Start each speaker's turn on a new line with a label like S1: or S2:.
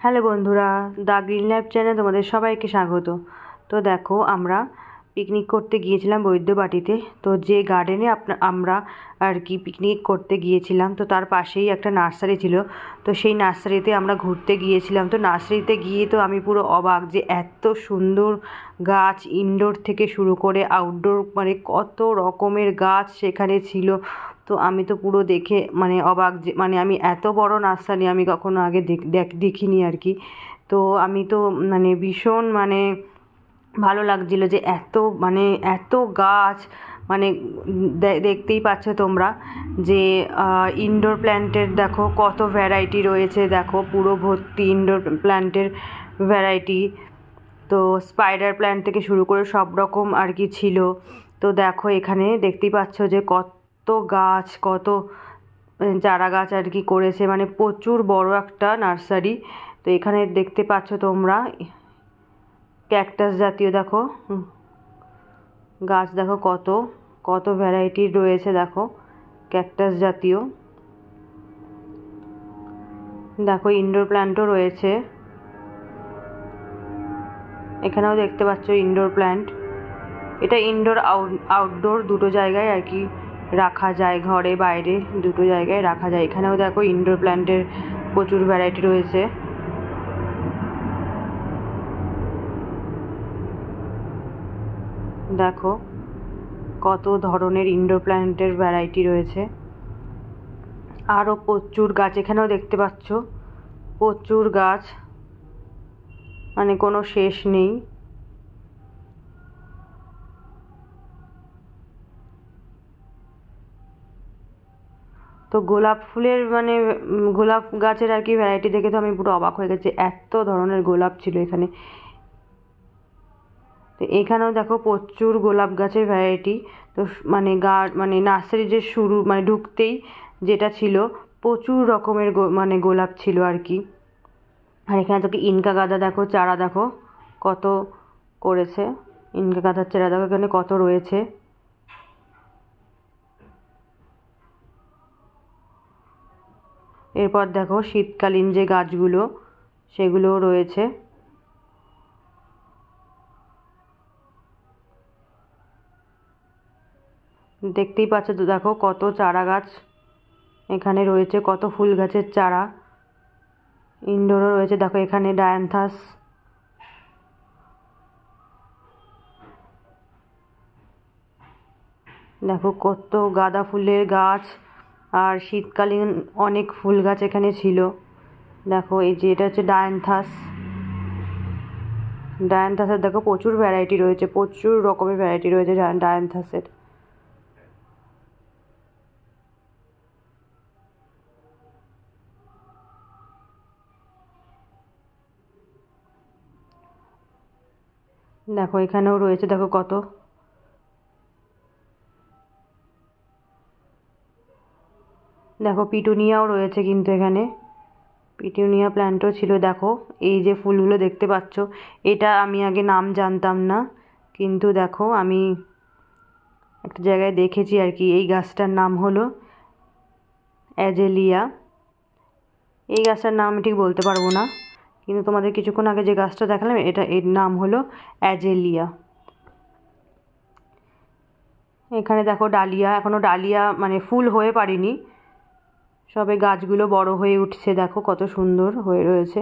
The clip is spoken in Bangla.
S1: হ্যালো বন্ধুরা, দ্য গ্রিন লাইফ চ্যানেলে তোমাদের সবাইকে স্বাগত। তো দেখো, আমরা পিকনিক করতে গিয়েছিলাম বৈদ্যবাটিতে। তো যে গার্ডেনে আমরা আর কি পিকনিক করতে গিয়েছিলাম, তো তার পাশেই একটা নার্সারি ছিল। তো সেই নার্সারিতে আমরা ঘুরতে গিয়েছিলাম। তো নার্সারিতে গিয়ে তো আমি পুরো অবাক যে এত সুন্দর গাছ, ইনডোর থেকে শুরু করে আউটডোর, মানে কত রকমের গাছ সেখানে ছিল। তো আমি তো পুরো দেখে অবাক, যে আমি এত বড় নার্সারি আমি কখনো আগে দেখিনি আর কি। তো আমি তো ভীষণ ভালো লাগছিল যে এত গাছ, মানে দেখতেই পাচ্ছ তোমরা যে ইনডোর প্ল্যান্টের দেখো কত ভ্যারাইটি রয়েছে। দেখো পুরো ভর্তি ইনডোর প্ল্যান্টের ভ্যারাইটি। তো স্পাইডার প্ল্যান্ট থেকে শুরু করে সব রকম আর কি ছিল। তো দেখো এখানে দেখতেই পাচ্ছ যে কত গাছ, কত চারা গাছ আর কি করেছে, প্রচুর বড় একটা নার্সারি। তো এখানে দেখতে পাচ্ছ তোমরা ক্যাকটাস জাতীয় দেখো গাছ, দেখো কত কত ভ্যারাইটির রয়েছে। দেখো ক্যাকটাস জাতীয়, দেখো ইনডোর প্ল্যান্টও রয়েছে। এখানেও দেখতে পাচ্ছ ইনডোর প্ল্যান্ট। এটা ইনডোর আউটডোর দুটো জায়গায় আর কি রাখা যায়, ঘরে বাইরে দুটো জায়গায় রাখা যায়। এখানেও দেখো ইনডোর প্ল্যান্টের প্রচুর ভ্যারাইটি রয়েছে। দেখো কত ধরনের ইনডোর প্ল্যান্টের ভ্যারাইটি রয়েছে। আরও প্রচুর গাছ এখানেও দেখতে পাচ্ছ, প্রচুর গাছ, কোনো শেষ নেই। তো গোলাপ ফুলের গোলাপ গাছের আর কি ভ্যারাইটি দেখে তো আমি পুরো অবাক হয়ে গেছি, এত ধরনের গোলাপ ছিল এখানে। তো এখানেও দেখো প্রচুর গোলাপ গাছের ভ্যারাইটি। তো নার্সারি যে শুরু ঢুকতেই যেটা ছিল, প্রচুর রকমের গোলাপ ছিল আর কি। আর এখানে তো ইনকা গাঁদা দেখো, চারা দেখো কত করেছে। ইনকা গাঁদার চারা দেখো এখানে কত রয়েছে। এরপর দেখো শীতকালীন যে গাছগুলো সেগুলোও রয়েছে। দেখতেই পাচ্ছ তো, দেখো কত চারা গাছ এখানে রয়েছে, কত ফুল গাছের চারা। ইনডোরও রয়েছে, দেখো এখানে ডায়ান্থাস, দেখো কত গাঁদা ফুলের গাছ। আর শীতকালীন অনেক ফুল গাছ এখানে ছিল। দেখো এই যে এটা হচ্ছে ডায়ান্থাসের দেখো প্রচুর ভ্যারাইটি রয়েছে, প্রচুর রকমের ভ্যারাইটি রয়েছে ডায়ান্থাসের। দেখো এখানেও রয়েছে, দেখো কত। দেখো পিটুনিয়াও রয়েছে কিন্তু এখানে, পিটুনিয়া প্ল্যান্টও ছিল। দেখো এই যে ফুলগুলো দেখতে পাচ্ছ, এটা আমি আগে নাম জানতাম না, কিন্তু দেখো আমি একটা জায়গায় দেখেছি আর কি। এই গাছটার নাম হলো অ্যাজেলিয়া। এই গাছটার নাম আমি ঠিক বলতে পারবো না, কিন্তু তোমাদের কিছুক্ষণ আগে যে গাছটা দেখালাম এর নাম হলো অ্যাজেলিয়া। এখানে দেখো ডালিয়া, এখনো ডালিয়া ফুল হয়ে পারেনি, সবে গাছগুলো বড় হয়ে উঠছে। দেখো কত সুন্দর হয়ে রয়েছে।